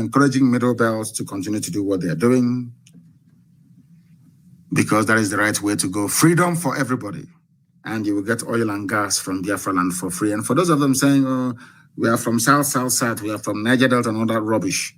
encouraging middle belts to continue to do what they are doing because that is the right way to go. Freedom for everybody. And you will get oil and gas from Biafra land for free. And for those of them saying, oh, we are from South, we are from Niger Delta and all that rubbish.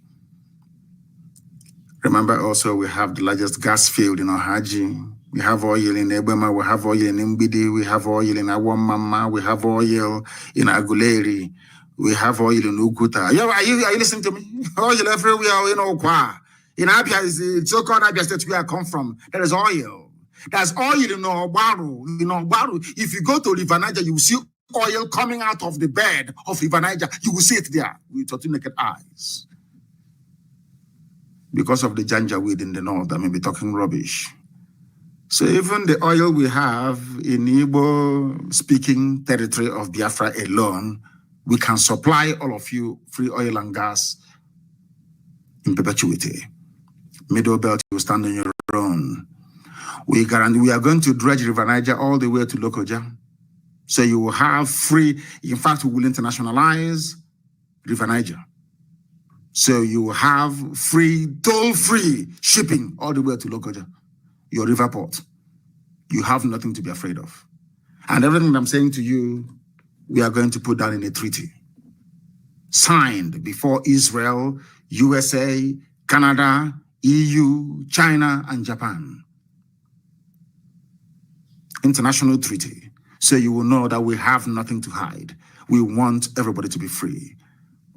Remember also, we have the largest gas field in Ohaji. We have oil in Ebema, we have oil in Mbidi, we have oil in Awamama, we have oil in Aguleri, we have oil in Ukuta. Are you listening to me? Oil everywhere in Okwa. In Abia, so-called Abia State where I come from, there is oil. There's oil in Ogbaru. In Ogbaru, if you go to River Niger, you will see oil coming out of the bed of River Niger. You will see it there with your naked eyes. Because of the janjaweed in the north, I may be talking rubbish. So even the oil we have in Igbo-speaking territory of Biafra alone, we can supply all of you free oil and gas in perpetuity. Middle belt, you stand on your own. We guarantee we are going to dredge River Niger all the way to Lokoja. So you will have free, in fact, we will internationalize River Niger. So you will have free, toll-free shipping all the way to Lokoja, your river port. You have nothing to be afraid of. And everything I'm saying to you, we are going to put down in a treaty. Signed before Israel, USA, Canada, EU, China, and Japan. International treaty. So you will know that we have nothing to hide. We want everybody to be free.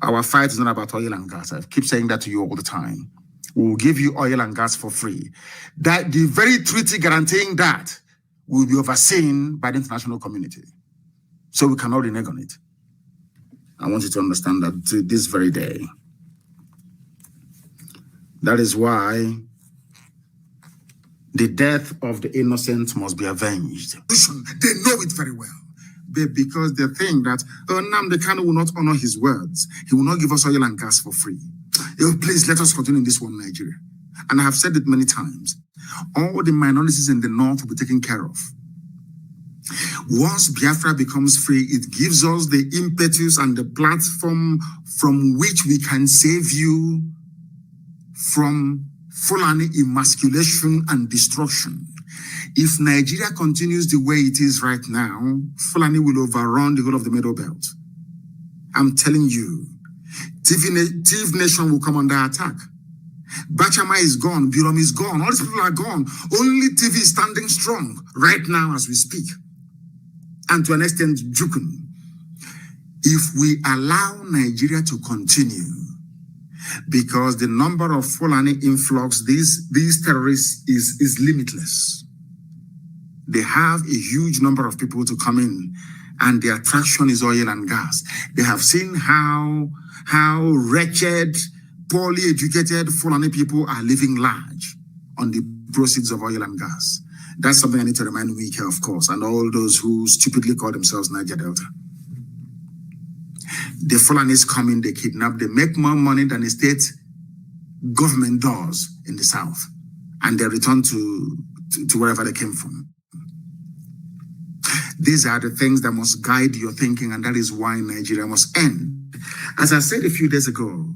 Our fight is not about oil and gas. I keep saying that to you all the time. We will give you oil and gas for free. That the very treaty guaranteeing that will be overseen by the international community. So we cannot renege on it. I want you to understand that to this very day. That is why the death of the innocent must be avenged. They know it very well. But because they think that Nnamdi Kanu will not honor his words. He will not give us oil and gas for free. Please let us continue in this one Nigeria. And I have said it many times. All the minorities in the north will be taken care of. Once Biafra becomes free, it gives us the impetus and the platform from which we can save you from Fulani emasculation and destruction. If Nigeria continues the way it is right now, Fulani will overrun the whole of the Middle Belt. I'm telling you, Tiv Nation will come under attack. Bachama is gone, Birom is gone, all these people are gone. Only TV is standing strong right now as we speak. And to an extent, Jukun. If we allow Nigeria to continue, because the number of Fulani influx, these terrorists is limitless. They have a huge number of people to come in, and the attraction is oil and gas. They have seen how wretched, poorly educated Fulani people are living large on the proceeds of oil and gas. That's something I need to remind Wike, of course, and all those who stupidly call themselves Niger Delta. The Fulanis come in, they kidnap, they make more money than the state government does in the south, and they return to wherever they came from. These are the things that must guide your thinking, and that is why Nigeria must end. As I said a few days ago,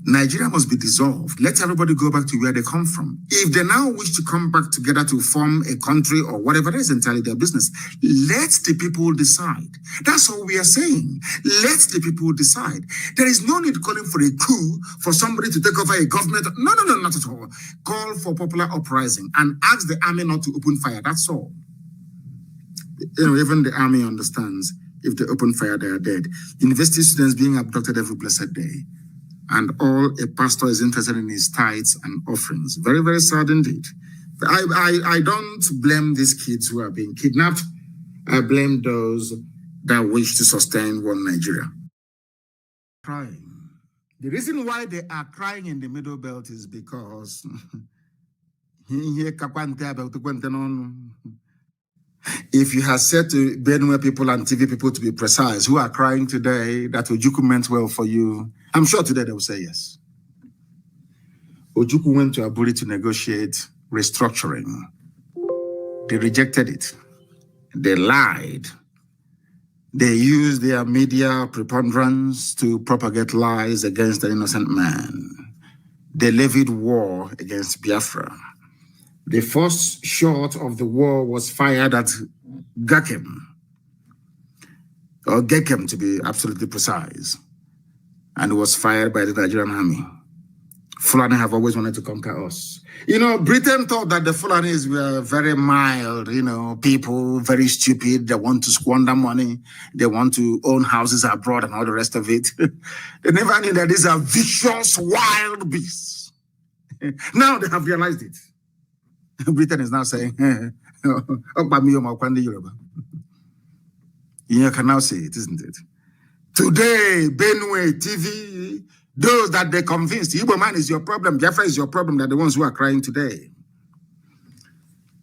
Nigeria must be dissolved. Let everybody go back to where they come from. If they now wish to come back together to form a country or whatever, that is entirely their business. Let the people decide. That's all we are saying. Let the people decide. There is no need calling for a coup for somebody to take over a government. No, not at all. Call for popular uprising and ask the army not to open fire. That's all. You know, even the army understands if they open fire, they are dead. University students being abducted every blessed day. And all a pastor is interested in his tithes and offerings. Very, very sad indeed. I don't blame these kids who are being kidnapped. I blame those that wish to sustain one Nigeria. Crying. The reason why they are crying in the Middle Belt is because if you had said to Benue people and TV people to be precise, who are crying today, that Ojukwu meant well for you, I'm sure today they will say yes. Ojukwu went to Aburi to negotiate restructuring. They rejected it. They lied. They used their media preponderance to propagate lies against the innocent man. they levied war against Biafra. The first shot of the war was fired at Gakem, or Gekem to be absolutely precise, and it was fired by the Nigerian army. Fulani have always wanted to conquer us. You know, Britain thought that the Fulanis were very mild, you know, people, very stupid. They want to squander money. They want to own houses abroad and all the rest of it. They never knew that these are vicious, wild beasts. Now they have realized it. Britain is now saying, you can now say it, isn't it? Today, Benue TV, those that they convinced, Igbo man is your problem, Biafra is your problem, they're the ones who are crying today.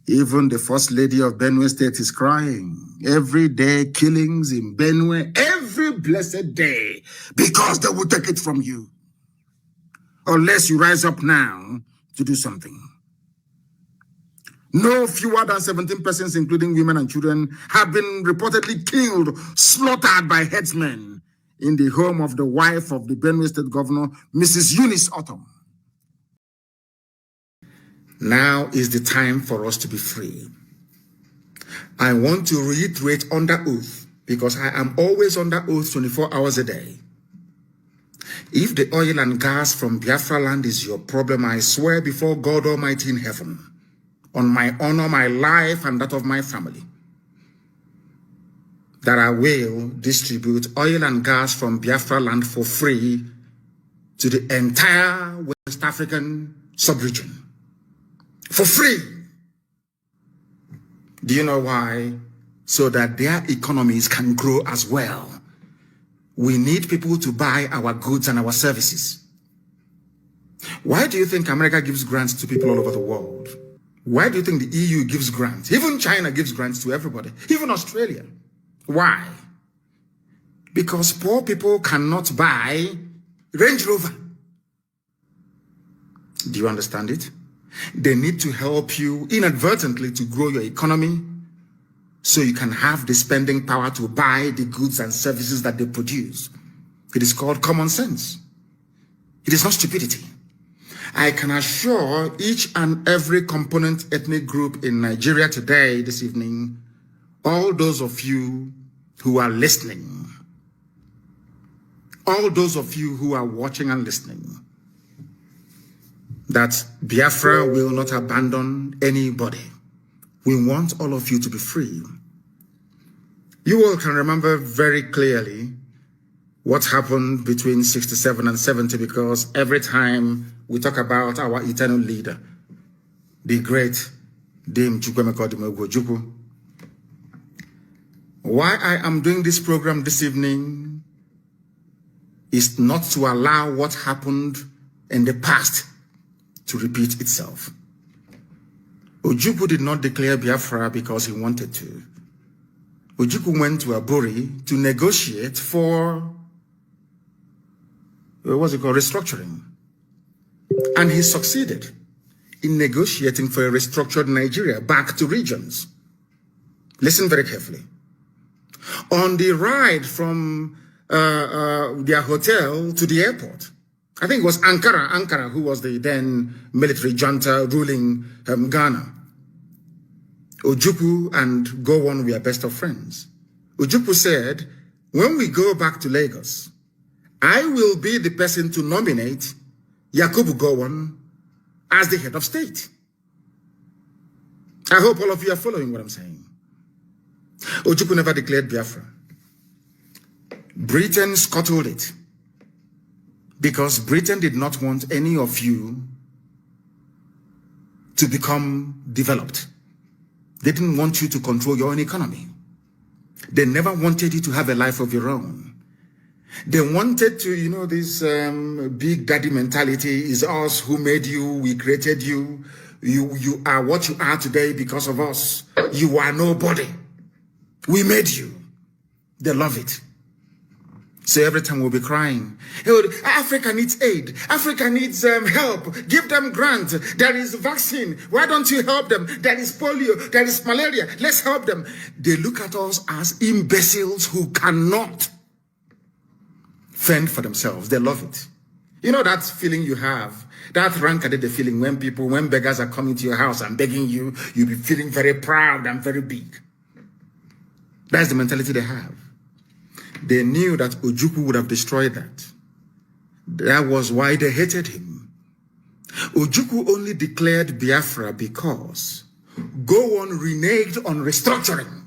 Even the first lady of Benue State is crying. Every day, killings in Benue, every blessed day, because they will take it from you. Unless you rise up now to do something. No fewer than 17 persons, including women and children, have been reportedly killed, slaughtered by headsmen in the home of the wife of the Benue State Governor, Mrs. Eunice Autumn. Now is the time for us to be free. I want to reiterate under oath, because I am always under oath 24 hours a day. If the oil and gas from Biafra land is your problem, I swear before God Almighty in heaven, on my honor, my life, and that of my family, that I will distribute oil and gas from Biafra land for free to the entire West African sub-region. For free. Do you know why? So that their economies can grow as well. We need people to buy our goods and our services. Why do you think America gives grants to people all over the world? Why do you think the EU gives grants? Even China gives grants to everybody. Even Australia. Why? Because poor people cannot buy Range Rover. Do you understand it? They need to help you inadvertently to grow your economy so you can have the spending power to buy the goods and services that they produce. It is called common sense. It is not stupidity. I can assure each and every component ethnic group in Nigeria today, this evening, all those of you who are listening, all those of you who are watching and listening, that Biafra will not abandon anybody. We want all of you to be free. You all can remember very clearly what happened between 67 and 70, because every time we talk about our eternal leader, the great Dame Chukwemeka Ojukwu. Why I am doing this program this evening is not to allow what happened in the past to repeat itself. Ojukwu did not declare Biafra because he wanted to. Ojukwu went to Aburi to negotiate for, what's it called, restructuring. And he succeeded in negotiating for a restructured Nigeria back to regions. Listen very carefully. On the ride from their hotel to the airport, I think it was Ankara, who was the then military junta ruling Ghana. Ojukwu and Gowon were best of friends. Ojukwu said, when we go back to Lagos, I will be the person to nominate Yakubu Gowon as the head of state. I hope all of you are following what I'm saying. Ojukwu never declared Biafra. Britain scuttled it because Britain did not want any of you to become developed. They didn't want you to control your own economy. They never wanted you to have a life of your own. They wanted to, you know, this big daddy mentality is us who made you, we created you. You are what you are today because of us. You are nobody. We made you. They love it. So every time we'll be crying, hey, Africa needs aid. Africa needs help. Give them grant. There is vaccine. Why don't you help them? There is polio. There is malaria. Let's help them. They look at us as imbeciles who cannot fend for themselves. They love it. You know that feeling you have That ranked the feeling when beggars are coming to your house and begging you, you'll be feeling very proud and very big. That's the mentality they have. They knew that Ojukwu would have destroyed that. That was why they hated him. Ojukwu only declared Biafra because Gowon reneged on restructuring.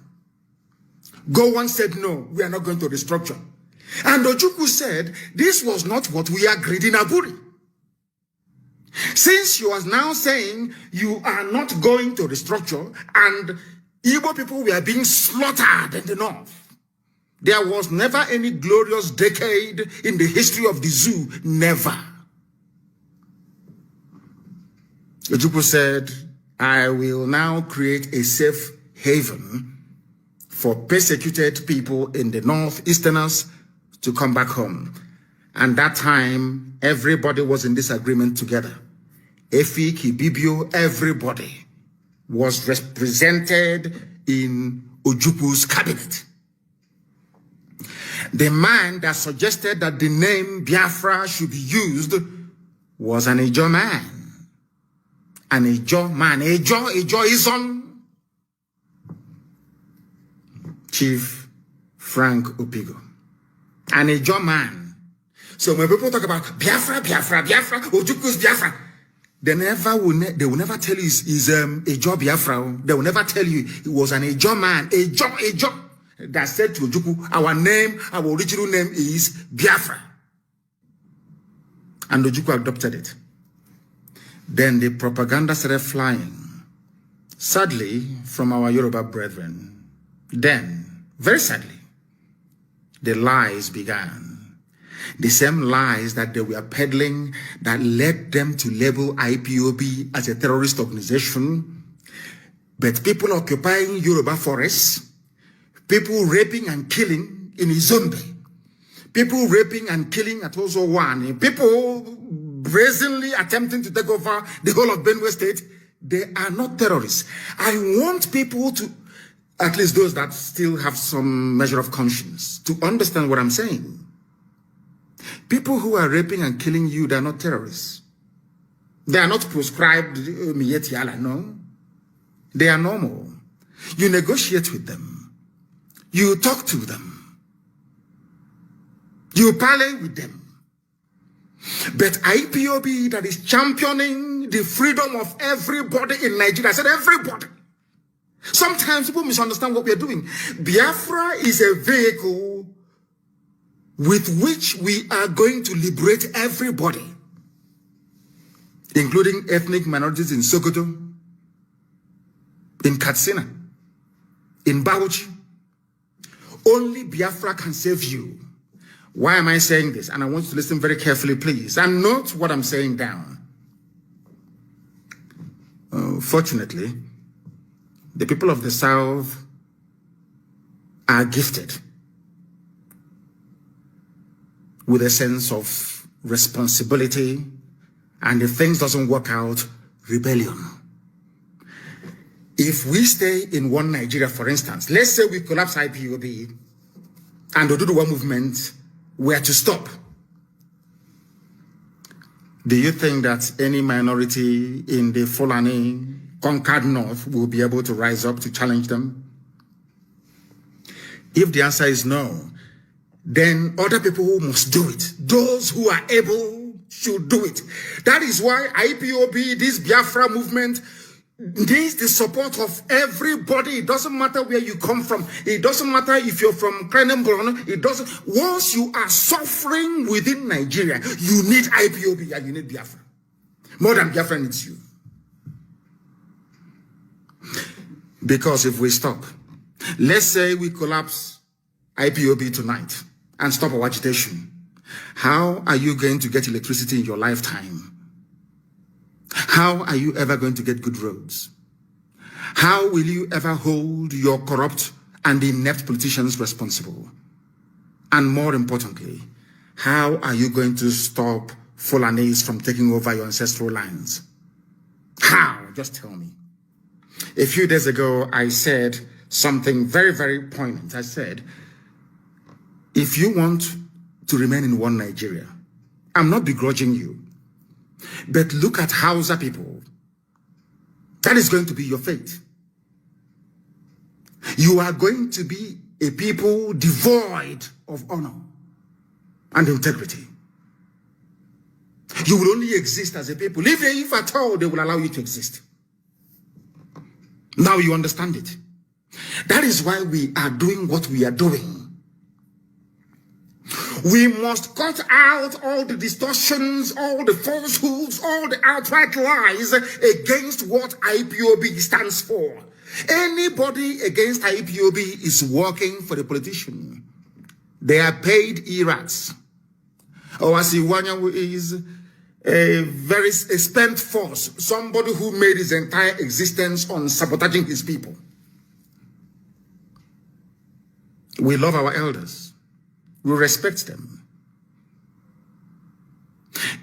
Gowon said, no, we are not going to restructure. And Ojukwu said, this was not what we agreed in Aburi. Since you are now saying you are not going to restructure and Igbo people were being slaughtered in the north, there was never any glorious decade in the history of the zoo. Never. Ojukwu said, I will now create a safe haven for persecuted people in the northeasterners to come back home. And that time, everybody was in this agreement together. Efi, Kibibio, everybody was represented in Ojukwu's cabinet. The man that suggested that the name Biafra should be used was an Ijo man. An Ijo man. Ijo is on Chief Frank Opigo. An Ijo man. So when people talk about Biafra, Ojukwu's Biafra, they will never tell you he's Ijo Biafra. They will never tell you he was an Ijo man. Ijo. That said to Ojukwu, our original name is Biafra. And Ojukwu adopted it. Then the propaganda started flying. Sadly, from our Yoruba brethren. Then, very sadly, the lies began. The same lies that they were peddling that led them to label IPOB as a terrorist organization. But people occupying Yoruba forests, people raping and killing in Izombe, people raping and killing at Ozo1, people brazenly attempting to take over the whole of Benue State, they are not terrorists. I want people to, at least those that still have some measure of conscience, to understand what I'm saying. People who are raping and killing you, they are not terrorists. They are not proscribed Miyetiala, no. They are normal. You negotiate with them. You talk to them. You parley with them. But IPOB that is championing the freedom of everybody in Nigeria, I said everybody. Sometimes people misunderstand what we are doing. Biafra is a vehicle with which we are going to liberate everybody, including ethnic minorities in Sokoto, in Katsina, in Bauchi. Only Biafra can save you. Why am I saying this? And I want you to listen very carefully, please, and note what I'm saying down. Fortunately, the people of the South are gifted with a sense of responsibility, and if things doesn't work out, rebellion. If we stay in one Nigeria, for instance, let's say we collapse IPOB and the Oduduwa movement were to stop. Do you think that any minority in the Fulani conquered North will be able to rise up to challenge them? If the answer is no, then other people must do it. Those who are able should do it. That is why IPOB, this Biafra movement, needs the support of everybody. It doesn't matter where you come from. It doesn't matter if you're from Krenembron. It doesn't. Once you are suffering within Nigeria, you need IPOB and you need Biafra. More than Biafra needs you. Because if we stop, let's say we collapse IPOB tonight and stop our agitation, how are you going to get electricity in your lifetime? How are you ever going to get good roads? How will you ever hold your corrupt and inept politicians responsible? And more importantly, how are you going to stop Fulanis from taking over your ancestral lands? How? Just tell me. A few days ago, I said something very, very poignant. I said, if you want to remain in one Nigeria, I'm not begrudging you. But look at Hausa people. That is going to be your fate. You are going to be a people devoid of honor and integrity. You will only exist as a people, if at all they will allow you to exist. Now you understand it. That is why we are doing what we are doing. We must cut out all the distortions, all the falsehoods, all the outright lies against what IPOB stands for. Anybody against IPOB is working for the politician. They are paid errats. Owasiwanya is a very spent force, somebody who made his entire existence on sabotaging his people. We love our elders. We respect them.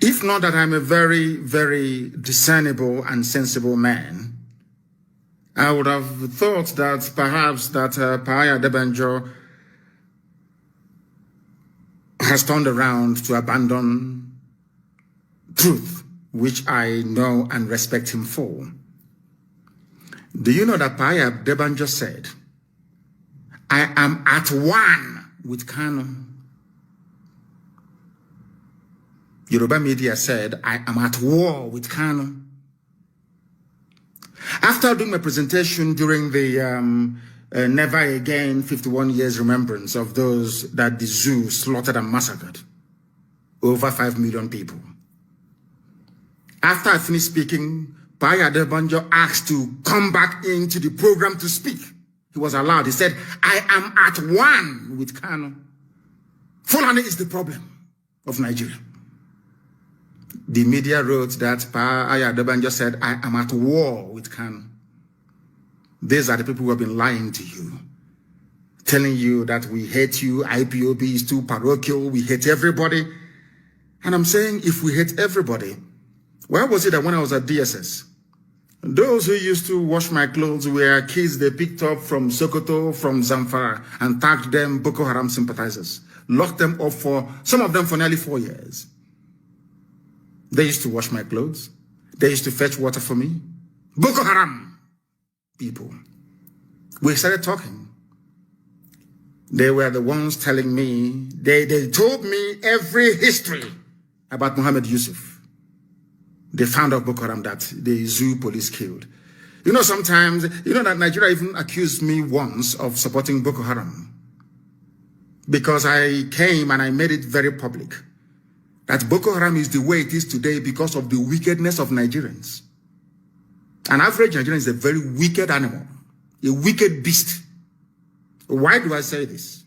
If not that I'm a very, very discernible and sensible man, I would have thought that perhaps that Paya Debanjo has turned around to abandon truth, which I know and respect him for. Do you know that Paya Debanjo said, I am at one with Kanu? Yoruba media said, I am at war with Kanu. After doing my presentation during the Never Again 51 years remembrance of those that the zoo slaughtered and massacred, over 5 million people. After I finished speaking, Paya Debanjo asked to come back into the program to speak. He was allowed. He said, I am at one with Kanu. Fulani is the problem of Nigeria. The media wrote that Paya Debanjo said, I am at war with Kanu. These are the people who have been lying to you, telling you that we hate you, IPOB is too parochial, we hate everybody. And I'm saying, if we hate everybody, why was it that when I was at DSS, those who used to wash my clothes were kids they picked up from Sokoto, from Zamfara, and tagged them Boko Haram sympathizers, locked them up for, some of them for nearly 4 years. They used to wash my clothes. They used to fetch water for me. Boko Haram people. We started talking. They were the ones telling me, they told me every history about Muhammad Yusuf. They found out Boko Haram that the zoo police killed. You know, sometimes, you know that Nigeria even accused me once of supporting Boko Haram. Because I came and I made it very public that Boko Haram is the way it is today because of the wickedness of Nigerians. An average Nigerian is a very wicked animal, a wicked beast. Why do I say this?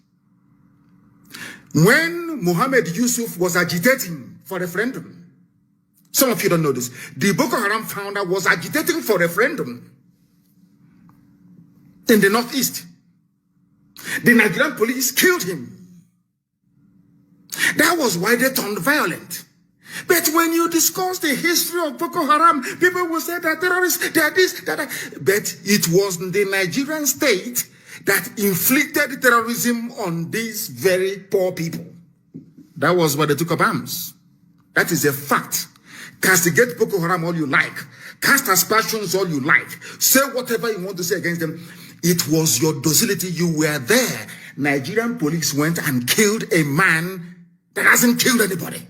When Muhammad Yusuf was agitating for referendum, some of you don't know this, the Boko Haram founder was agitating for referendum in the Northeast. The Nigerian police killed him. That was why they turned violent. But when you discuss the history of Boko Haram, people will say that terrorists, they are this, that. But it was the Nigerian state that inflicted terrorism on these very poor people. That was why they took up arms. That is a fact. Castigate Boko Haram all you like. Cast aspersions all you like. Say whatever you want to say against them. It was your docility. You were there. Nigerian police went and killed a man that hasn't killed anybody.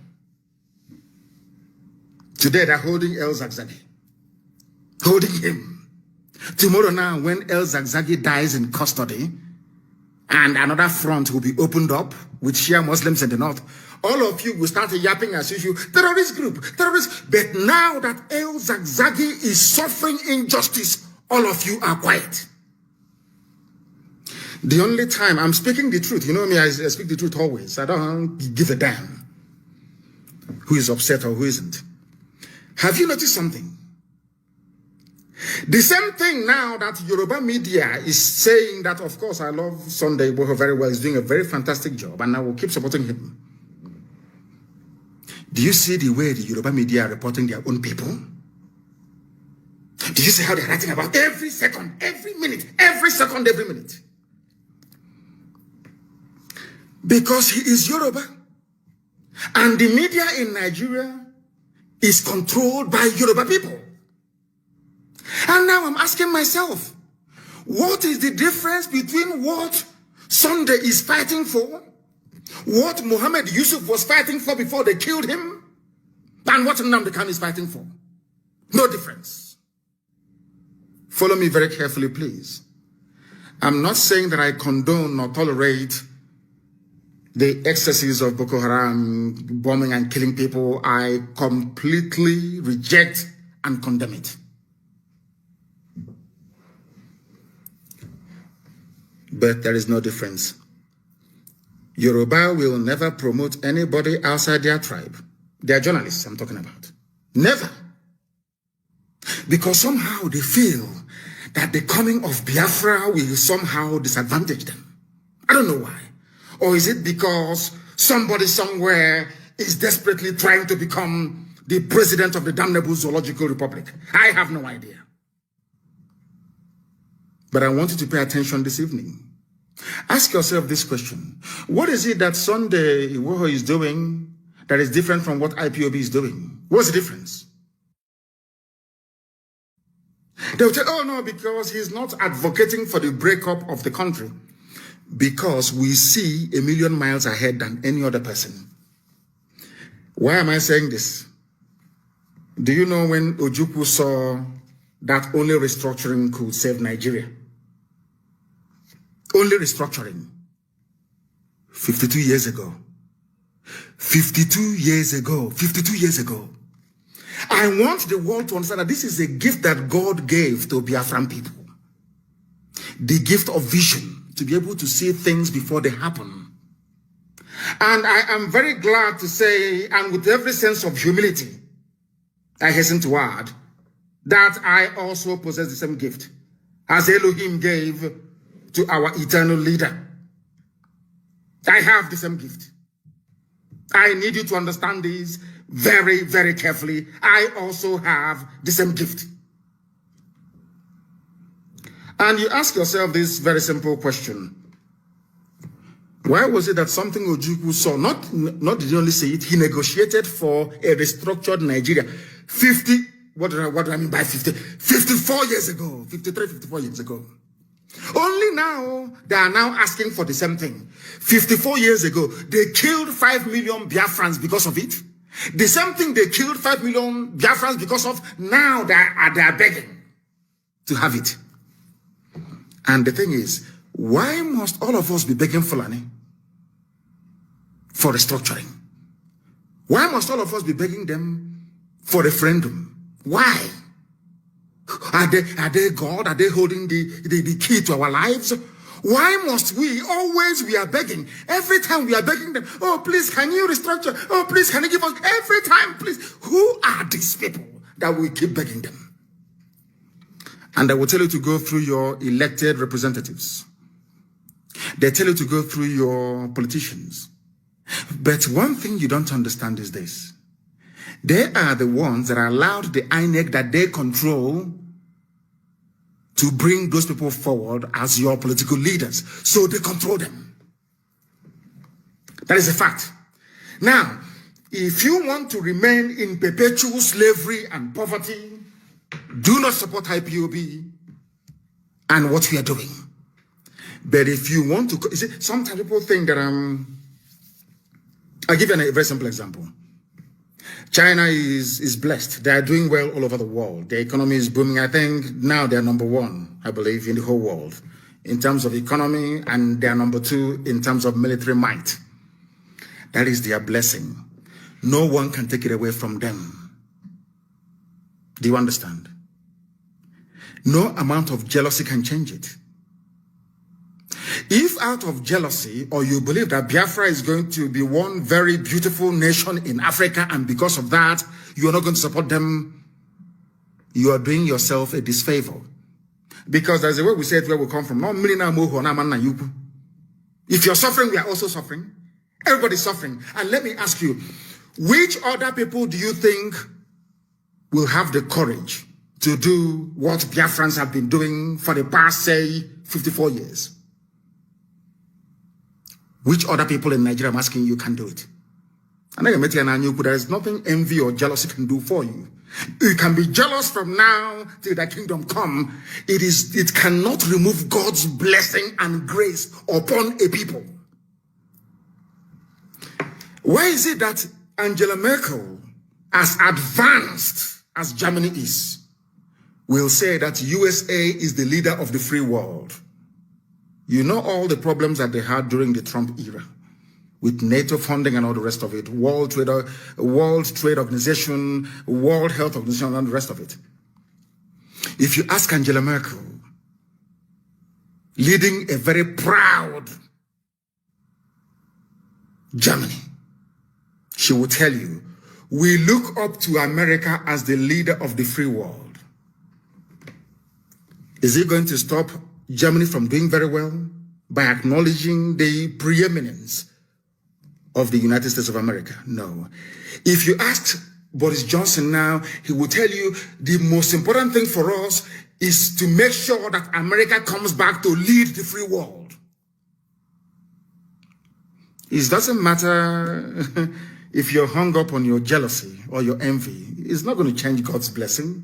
Today they're holding El Zagzagi. Holding him. Tomorrow now, when El Zagzagi dies in custody, and another front will be opened up with Shia Muslims in the north, all of you will start yapping as usual, terrorist group, terrorist. But now that El Zagzagi is suffering injustice, all of you are quiet. The only time I'm speaking the truth, you know me, I speak the truth always. I don't give a damn who is upset or who isn't. Have you noticed something? The same thing now that Yoruba media is saying that, of course, I love Sunday Igboho very well. He's doing a very fantastic job, and I will keep supporting him. Do you see the way the Yoruba media are reporting their own people? Do you see how they're writing about every second, every minute, every second, every minute? Because he is Yoruba. And the media in Nigeria is controlled by Yoruba people. And now I'm asking myself, what is the difference between what Sunday is fighting for, what Muhammad Yusuf was fighting for before they killed him, and what Nnamdi Kanu is fighting for? No difference. Follow me very carefully, please. I'm not saying that I condone or tolerate the excesses of Boko Haram bombing and killing people. I completely reject and condemn it. But there is no difference. Yoruba will never promote anybody outside their tribe. They are journalists I'm talking about. Never. Because somehow they feel that the coming of Biafra will somehow disadvantage them. I don't know why. Or is it because somebody somewhere is desperately trying to become the president of the damnable Zoological Republic? I have no idea. But I want you to pay attention this evening. Ask yourself this question. What is it that Sunday Iwoho is doing that is different from what IPOB is doing? What's the difference? They'll say, oh no, because he's not advocating for the breakup of the country. Because we see a million miles ahead than any other person. Why am I saying this? Do you know when Ojukwu saw that only restructuring could save Nigeria? Only restructuring. 52 years ago. 52 years ago. 52 years ago. I want the world to understand that this is a gift that God gave to Biafran people. The gift of vision, to be able to see things before they happen. And I am very glad to say, and with every sense of humility, I hasten to add, that I also possess the same gift as Elohim gave to our eternal leader. I have the same gift. I need you to understand this very, very carefully. I also have the same gift. And you ask yourself this very simple question. Why was it that something Ojukwu saw, not did he only say it, he negotiated for a restructured Nigeria what do I mean by 50? 54 years ago, 53, 54 years ago. Only now, they are now asking for the same thing. 54 years ago, they killed 5 million Biafrans because of it. The same thing they killed 5 million Biafrans because of, now they are begging to have it. And the thing is, why must all of us be begging Fulani for restructuring? Why must all of us be begging them for referendum? Why? Are they God? Are they holding the key to our lives? Why must we are begging? Every time we are begging them, oh, please, can you restructure? Oh, please, can you give us? Every time, please. Who are these people that we keep begging them? And I will tell you to go through your elected representatives. They tell you to go through your politicians. But one thing you don't understand is this. They are the ones that allowed the INEC that they control to bring those people forward as your political leaders. So they control them. That is a fact. Now, if you want to remain in perpetual slavery and poverty, do not support IPOB and what we are doing. But if you want to, you see, sometimes people think that I'll give you a very simple example. China is blessed. They are doing well all over the world. Their economy is booming. I think now they're #1, I believe, in the whole world in terms of economy, and they're #2 in terms of military might. That is their blessing. No one can take it away from them. Do you understand? No amount of jealousy can change it. If out of jealousy, or you believe that Biafra is going to be one very beautiful nation in Africa, and because of that, you are not going to support them, you are doing yourself a disfavor. Because there's a way we say it where we come from. If you're suffering, we are also suffering. Everybody's suffering. And let me ask you, which other people do you think will have the courage to do what Biafrans have been doing for the past, say, 54 years? Which other people in Nigeria, I'm asking you, can do it? There is nothing envy or jealousy can do for you. You can be jealous from now till the kingdom come. It cannot remove God's blessing and grace upon a people. Why is it that Angela Merkel, as advanced as Germany is, will say that USA is the leader of the free world? You know all the problems that they had during the Trump era with NATO funding and all the rest of it, World Trade Organization, World Health Organization, and the rest of it. If you ask Angela Merkel, leading a very proud Germany, she will tell you, we look up to America as the leader of the free world. Is it going to stop Germany from doing very well by acknowledging the preeminence of the United States of America? No. If you ask Boris Johnson now, he will tell you the most important thing for us is to make sure that America comes back to lead the free world. It doesn't matter if you're hung up on your jealousy or your envy. It's not going to change God's blessing.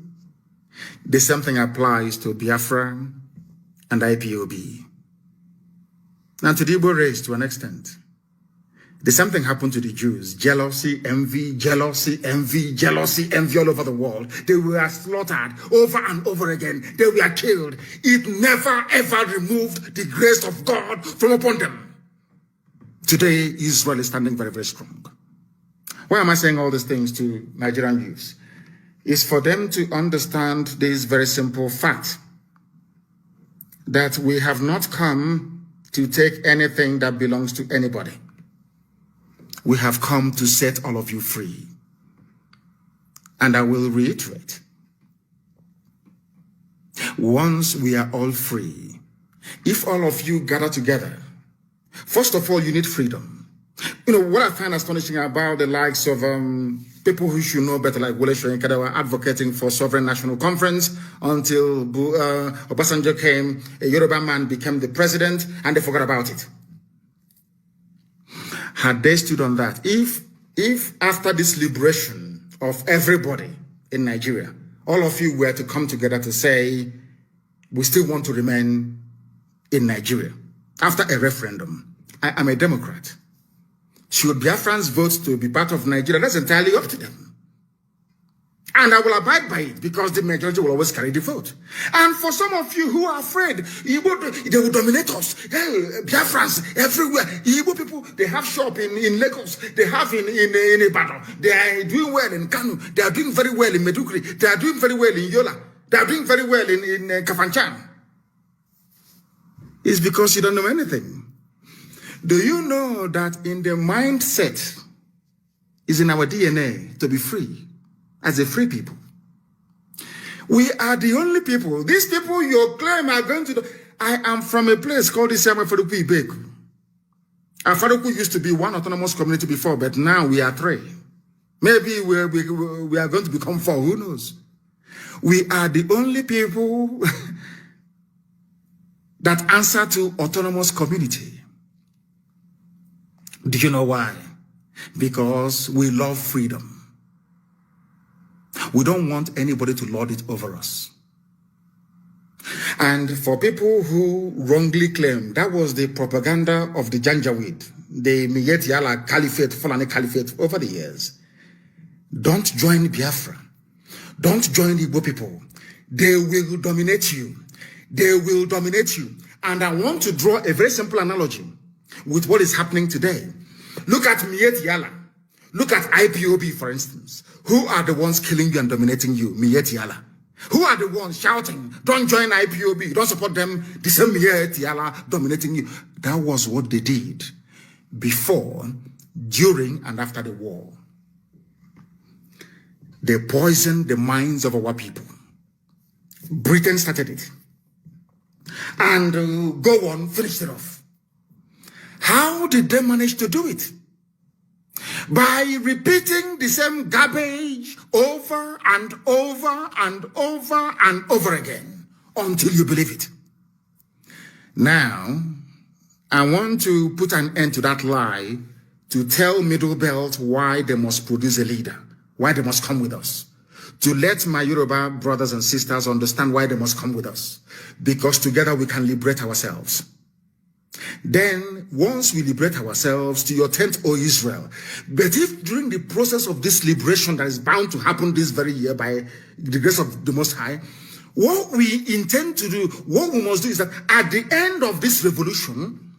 The same thing applies to Biafra and IPOB. Now to the Igbo race to an extent. The same thing happened to the Jews. Jealousy, envy, jealousy, envy, jealousy, envy all over the world. They were slaughtered over and over again. They were killed. It never ever removed the grace of God from upon them. Today, Israel is standing very, very strong. Why am I saying all these things to Nigerian youths? It's for them to understand this very simple fact that we have not come to take anything that belongs to anybody. We have come to set all of you free. And I will reiterate, once we are all free, if all of you gather together, first of all, you need freedom. You know, what I find astonishing about the likes of people who should know better, like Wole Soyinka, that were advocating for sovereign national conference until Obasanjo came, a Yoruba man became the president, and they forgot about it. Had they stood on that, if after this liberation of everybody in Nigeria, all of you were to come together to say, we still want to remain in Nigeria, after a referendum, I am a Democrat. Should Biafrans vote to be part of Nigeria? That's entirely up to them. And I will abide by it because the majority will always carry the vote. And for some of you who are afraid, they will dominate us. Hey, Biafrans everywhere. Igbo people, they have shop in Lagos. They have in Ibadan. They are doing well in Kanu. They are doing very well in Meduguri. They are doing very well in Yola. They are doing very well in Kafanchan. It's because you don't know anything. Do you know that in the mindset is in our DNA to be free? As a free people, we are the only people. These people you claim are going to do. I am from a place called Isiama Faruku Ibeku. Faruku used to be one autonomous community before, but now we are three. Maybe we are going to become four. Who knows? We are the only people that answer to autonomous community. Do you know why? Because we love freedom. We don't want anybody to lord it over us. And for people who wrongly claim that was the propaganda of the Janjaweed, the Miyet Yala Caliphate, Fulani Caliphate over the years, don't join Biafra. Don't join the Igbo people. They will dominate you. They will dominate you. And I want to draw a very simple analogy with what is happening today. Look at Miyet Yala. Look at IPOB, for instance. Who are the ones killing you and dominating you? Miyet Yala. Who are the ones shouting, don't join IPOB, don't support them, the same Miyet Yala dominating you? That was what they did before, during, and after the war. They poisoned the minds of our people. Britain started it. And go on, finished it off. How did they manage to do it? By repeating the same garbage over and over and over and over again until you believe it. Now, I want to put an end to that lie to tell Middle Belt why they must produce a leader, why they must come with us, to let my Yoruba brothers and sisters understand why they must come with us, because together we can liberate ourselves. Then, once we liberate ourselves, to your tent, O Israel. But if during the process of this liberation that is bound to happen this very year by the grace of the Most High, what we intend to do, what we must do is that at the end of this revolution,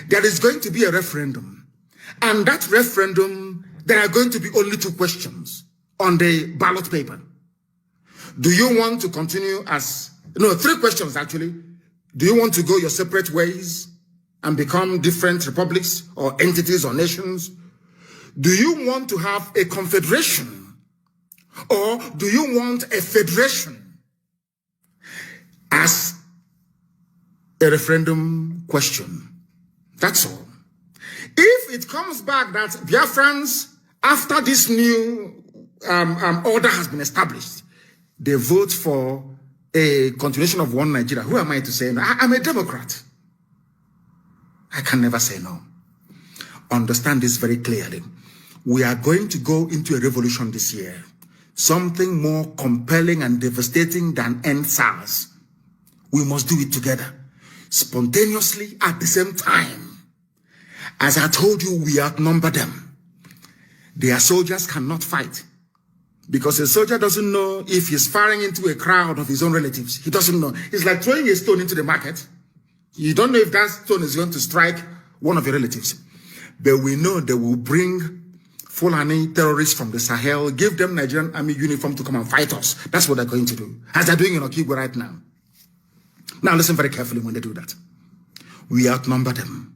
there is going to be a referendum. And that referendum, there are going to be only 2 questions on the ballot paper. Do you want to continue as, no, 3 questions actually. Do you want to go your separate ways and become different republics or entities or nations? Do you want to have a confederation? Or do you want a federation? As a referendum question. That's all. If it comes back that Biafrans, after this new order has been established, they vote for a continuation of one Nigeria, who am I to say no? I'm a Democrat. I can never say no. Understand this very clearly. We are going to go into a revolution this year. Something more compelling and devastating than end SARS. We must do it together, spontaneously at the same time. As I told you, we outnumber them. Their soldiers cannot fight because a soldier doesn't know if he's firing into a crowd of his own relatives. He doesn't know. It's like throwing a stone into the market. You don't know if that stone is going to strike one of your relatives. But we know they will bring Fulani terrorists from the Sahel, give them Nigerian army uniform to come and fight us. That's what they're going to do, as they're doing in Okigwe right now. Now listen very carefully when they do that. We outnumber them.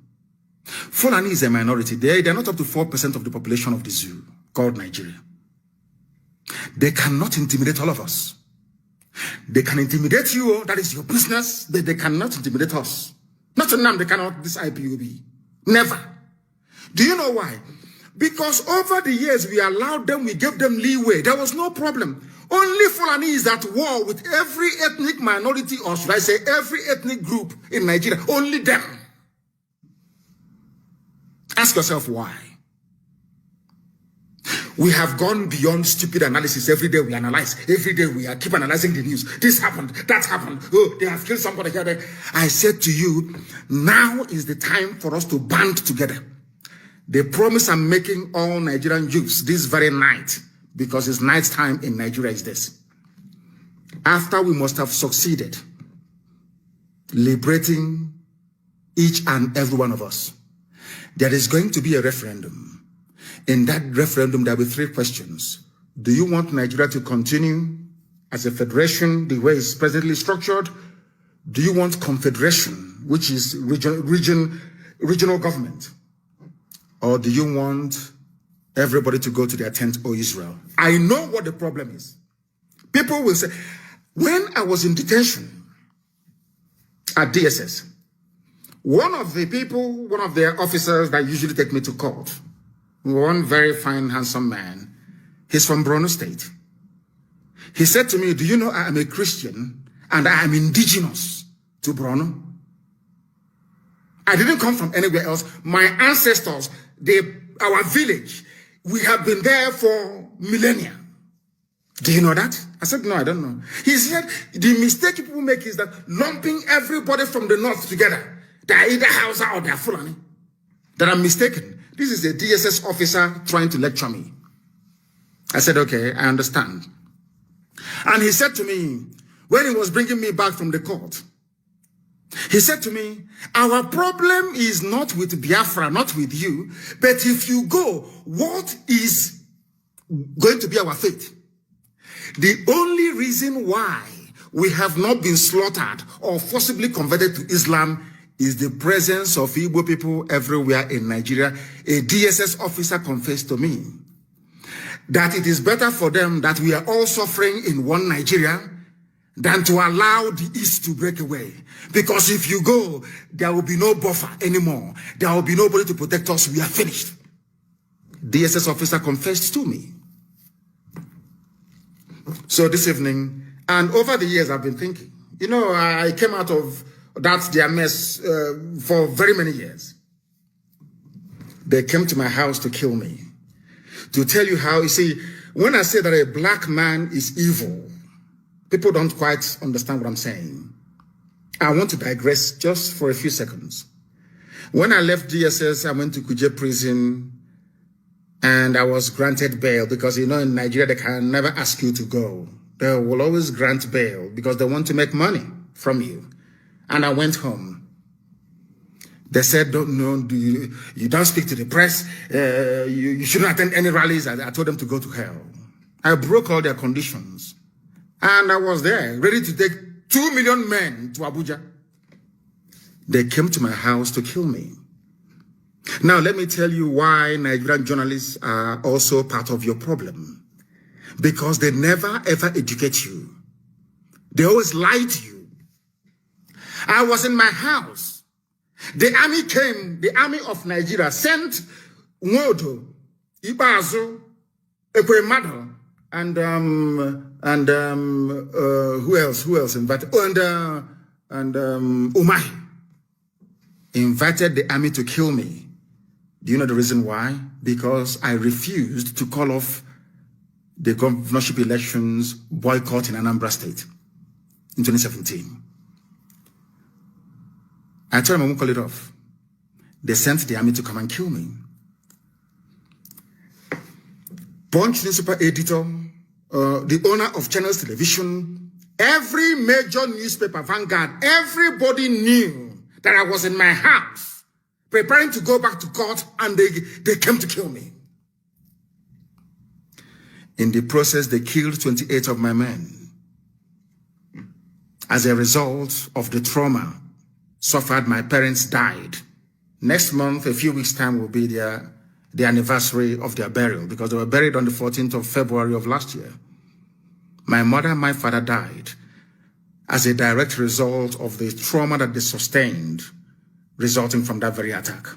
Fulani is a minority. They're not up to 4% of the population of the zoo called Nigeria. They cannot intimidate all of us. They can intimidate you, that is your business. They cannot intimidate us. Not Nnamdi Kanu, this IPOB. Never. Do you know why? Because over the years we allowed them, we gave them leeway. There was no problem. Only Fulani is at war with every ethnic minority, or should I say every ethnic group in Nigeria. Only them. Ask yourself why. We have gone beyond stupid analysis. Every day we analyze. Every day we keep analyzing the news. This happened. That happened. Oh, they have killed somebody here. I said to you, now is the time for us to band together. The promise I'm making all Nigerian youths this very night, because it's night time in Nigeria, is this. After we must have succeeded liberating each and every one of us, there is going to be a referendum. In that referendum, there will be 3 questions. Do you want Nigeria to continue as a federation, the way it's presently structured? Do you want confederation, which is regional government? Or do you want everybody to go to their tent, O Israel? I know what the problem is. People will say, when I was in detention at DSS, one of the officers that usually take me to court, one very fine, handsome man, he's from Borno State. He said to me, do you know I am a Christian and I am indigenous to Borno? I didn't come from anywhere else. My ancestors, our village, we have been there for millennia. Do you know that? I said, no, I don't know. He said, the mistake people make is that lumping everybody from the north together. They are either Hausa or they are Fulani. That I'm mistaken. This is a DSS officer trying to lecture me. I said, okay, I understand. And he said to me, when he was bringing me back from the court, he said to me, our problem is not with Biafra, not with you, but if you go, what is going to be our fate? The only reason why we have not been slaughtered or forcibly converted to Islam is the presence of Igbo people everywhere in Nigeria. A DSS officer confessed to me that it is better for them that we are all suffering in one Nigeria than to allow the East to break away. Because if you go, there will be no buffer anymore. There will be nobody to protect us. We are finished. DSS officer confessed to me. So this evening, and over the years I've been thinking, you know, I came out of their mess for very many years. They came to my house to kill me. To tell you how, you see, when I say that a black man is evil, people don't quite understand what I'm saying. I want to digress just for a few seconds. When I left DSS, I went to Kuje prison and I was granted bail because, you know, in Nigeria, they can never ask you to go. They will always grant bail because they want to make money from you. And I went home. They said, you don't speak to the press. You shouldn't attend any rallies. I told them to go to hell. I broke all their conditions. And I was there, ready to take 2 million men to Abuja. They came to my house to kill me. Now, let me tell you why Nigerian journalists are also part of your problem. Because they never, ever educate you. They always lie to you. I was in my house. The army came, the army of Nigeria sent Nwodo, Ibazo, Ekwemado, and who else invited? And Umahi invited the army to kill me. Do you know the reason why? Because I refused to call off the governorship elections boycott in Anambra State in 2017. I told them I won't call it off. They sent the army to come and kill me. Punch newspaper editor, the owner of Channels Television, every major newspaper, Vanguard, everybody knew that I was in my house preparing to go back to court, and they came to kill me. In the process, they killed 28 of my men. As a result of the trauma suffered, my parents died. Next month, a few weeks' time, will be the anniversary of their burial, because they were buried on the 14th of February of last year. My mother and my father died as a direct result of the trauma that they sustained resulting from that very attack.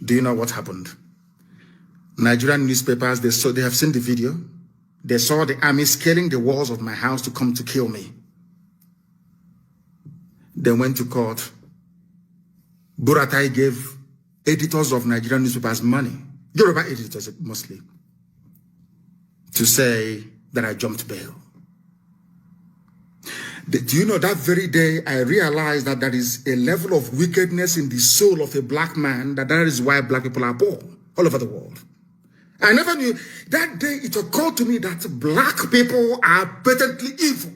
Do you know what happened? Nigerian newspapers, they have seen the video. They saw the army scaling the walls of my house to come to kill me. They went to court. Buratai gave editors of Nigerian newspapers money, Yoruba editors mostly, to say that I jumped bail. Do you know, that very day I realized that there is a level of wickedness in the soul of a black man, that is why black people are poor all over the world. I never knew. That day it occurred to me that black people are patently evil.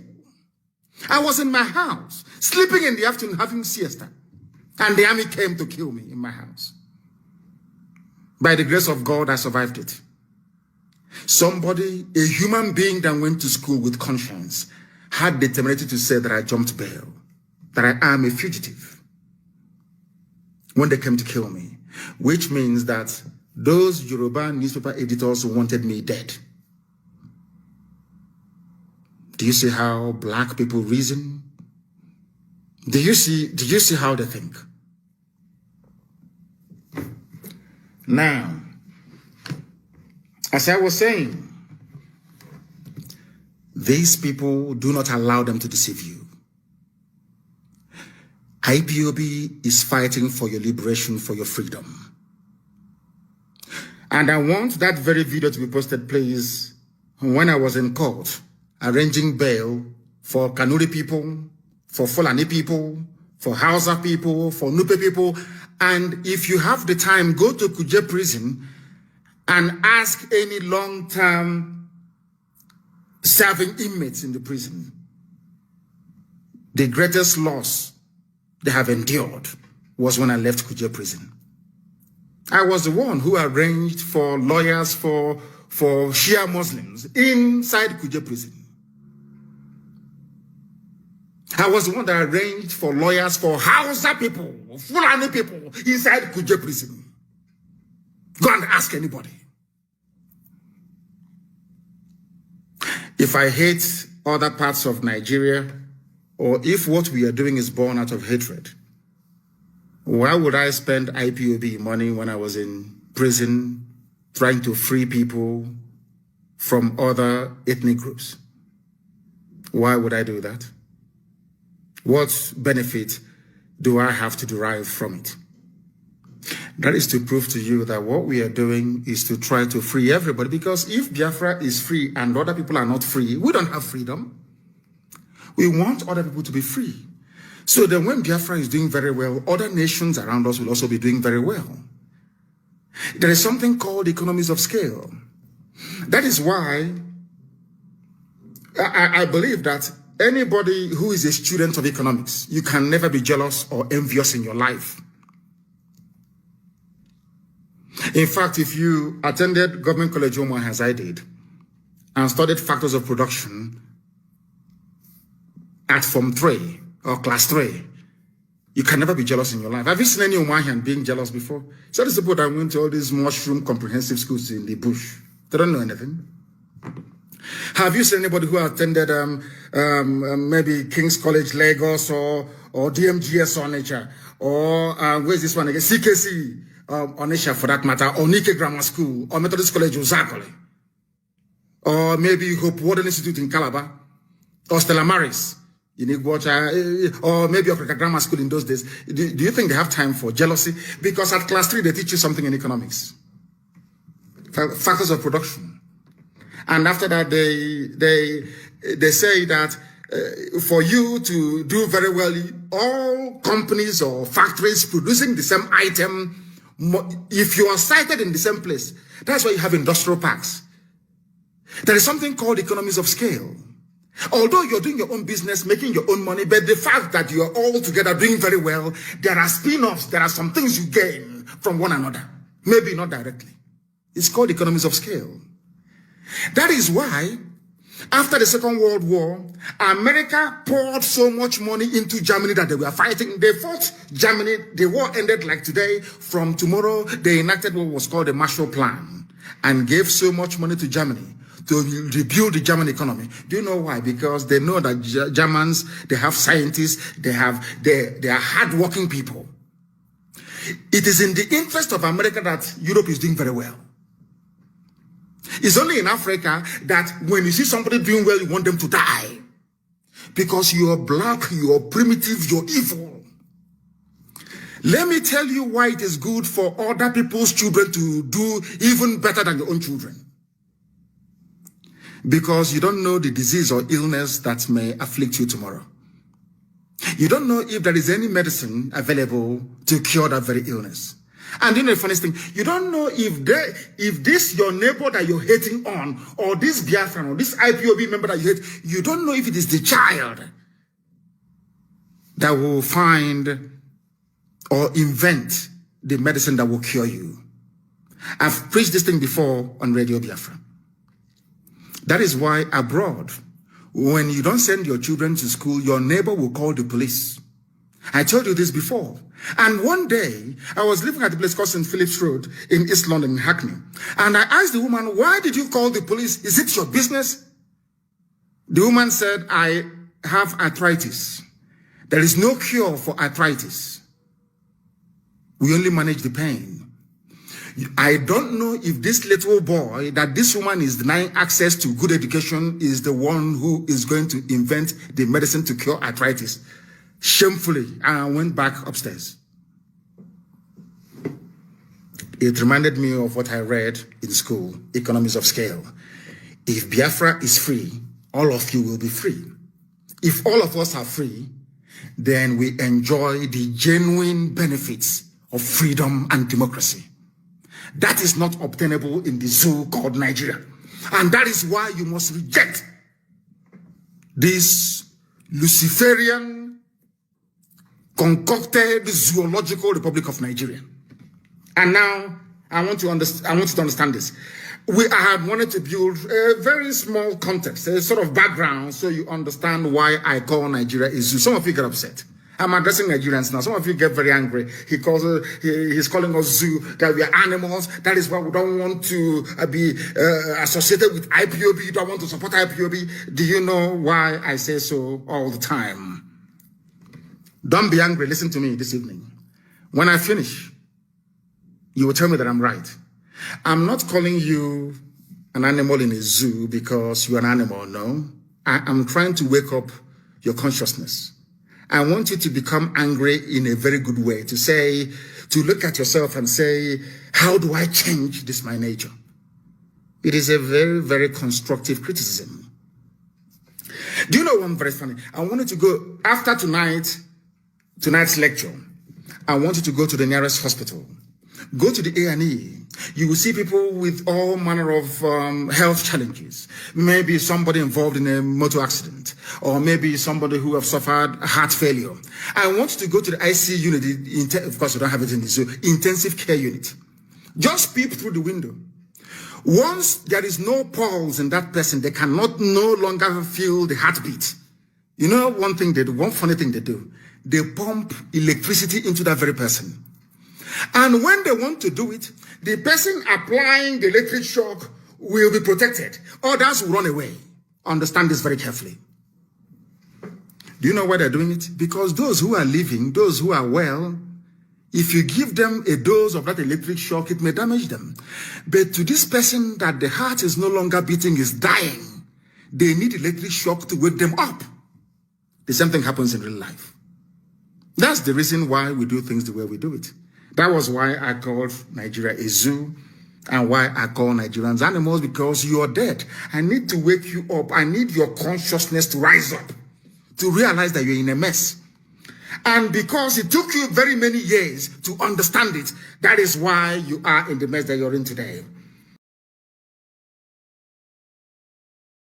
I was in my house, sleeping in the afternoon, having siesta, and the army came to kill me in my house. By the grace of God, I survived it. Somebody, a human being that went to school with conscience, had the temerity to say that I jumped bail, that I am a fugitive when they came to kill me, which means that those Yoruba newspaper editors wanted me dead. Do you see how black people reason? Do you see how they think? Now, as I was saying, these people, do not allow them to deceive you. IPOB is fighting for your liberation, for your freedom. And I want that very video to be posted, please, when I was in court, arranging bail for Kanuri people, for Fulani people, for Hausa people, for Nupe people. And if you have the time, go to Kuje prison and ask any long-term serving inmates in the prison. The greatest loss they have endured was when I left Kuje prison. I was the one who arranged for lawyers for Shia Muslims inside Kuje prison. I was the one that arranged for lawyers for Hausa people, Fulani people inside Kuje prison. Go and ask anybody. If I hate other parts of Nigeria, or if what we are doing is born out of hatred, why would I spend IPOB money when I was in prison trying to free people from other ethnic groups? Why would I do that? What benefit do I have to derive from it? That is to prove to you that what we are doing is to try to free everybody. Because if Biafra is free and other people are not free, we don't have freedom. We want other people to be free. So then when Biafra is doing very well, other nations around us will also be doing very well. There is something called economies of scale. That is why I believe that anybody who is a student of economics, you can never be jealous or envious in your life. In fact, if you attended Government College Oman as I did and studied factors of production at Form 3 or Class 3, you can never be jealous in your life. Have you seen any Omahian being jealous before? So the people that went to all these mushroom comprehensive schools in the bush, they don't know anything. Have you seen anybody who attended maybe King's College Lagos or DMGS Onitsha or where's this one again? CKC Onitsha for that matter, or Nike Grammar School or Methodist College Uzakole, or maybe Hope Warden Institute in Calabar or Stella Maris in Iguacha, or maybe Africa Grammar School in those days. Do you think they have time for jealousy? Because at Class 3 they teach you something in economics, factors of production. And after that, they say that for you to do very well, all companies or factories producing the same item, if you are sited in the same place, that's why you have industrial parks. There is something called economies of scale. Although you're doing your own business, making your own money, but the fact that you are all together doing very well, there are spin-offs, there are some things you gain from one another. Maybe not directly. It's called economies of scale. That is why, after the Second World War, America poured so much money into Germany that they were fighting. They fought Germany. The war ended like today. From tomorrow, they enacted what was called the Marshall Plan and gave so much money to Germany to rebuild the German economy. Do you know why? Because they know that Germans, they have scientists, they are hardworking people. It is in the interest of America that Europe is doing very well. It's only in Africa that when you see somebody doing well, you want them to die. Because you are black, you are primitive, you're evil. Let me tell you why it is good for other people's children to do even better than your own children. Because you don't know the disease or illness that may afflict you tomorrow. You don't know if there is any medicine available to cure that very illness. And you know the funniest thing, you don't know if this your neighbor that you're hating on, or this Biafran, or this IPOB member that you hate, you don't know if it is the child that will find or invent the medicine that will cure you. I've preached this thing before on Radio Biafra. That is why abroad, when you don't send your children to school, your neighbor will call the police. I told you this before. And one day, I was living at a place called St. Philip's Road in East London, in Hackney. And I asked the woman, why did you call the police? Is it your business? The woman said, I have arthritis. There is no cure for arthritis. We only manage the pain. I don't know if this little boy that this woman is denying access to good education is the one who is going to invent the medicine to cure arthritis. Shamefully, I went back upstairs. It reminded me of what I read in school, Economies of Scale. If Biafra is free, all of you will be free. If all of us are free, then we enjoy the genuine benefits of freedom and democracy. That is not obtainable in the zoo called Nigeria. And that is why you must reject this Luciferian, concocted zoological Republic of Nigeria. And now I want you to understand this. I had wanted to build a very small context, a sort of background, so you understand why I call Nigeria a zoo. Some of you get upset. I'm addressing Nigerians now. Some of you get very angry. He's calling us zoo, that we are animals. That is why we don't want to be associated with IPOB. You don't want to support IPOB. Do you know why I say so all the time? Don't be angry. Listen to me this evening. When I finish, you will tell me that I'm right. I'm not calling you an animal in a zoo because you're an animal, no. I'm trying to wake up your consciousness. I want you to become angry in a very good way, to look at yourself and say, how do I change this my nature? It is a very, very constructive criticism. Do you know one very funny? I wanted to go, after tonight's lecture, I want you to go to the nearest hospital. Go to the A&E. You will see people with all manner of health challenges. Maybe somebody involved in a motor accident, or maybe somebody who have suffered heart failure. I want you to go to the IC unit. Of course, we don't have it in this, so intensive care unit. Just peep through the window. Once there is no pulse in that person, they cannot no longer feel the heartbeat. You know one thing they do, one funny thing they do, they pump electricity into that very person. And when they want to do it, the person applying the electric shock will be protected. Others will run away. Understand this very carefully. Do you know why they're doing it? Because those who are living, those who are well, if you give them a dose of that electric shock, it may damage them. But to this person that the heart is no longer beating, is dying, they need electric shock to wake them up. The same thing happens in real life. That's the reason why we do things the way we do it. That was why I called Nigeria a zoo, and why I call Nigerians animals, because you are dead. I need to wake you up. I need your consciousness to rise up, to realize that you're in a mess. And because it took you very many years to understand it, that is why you are in the mess that you're in today.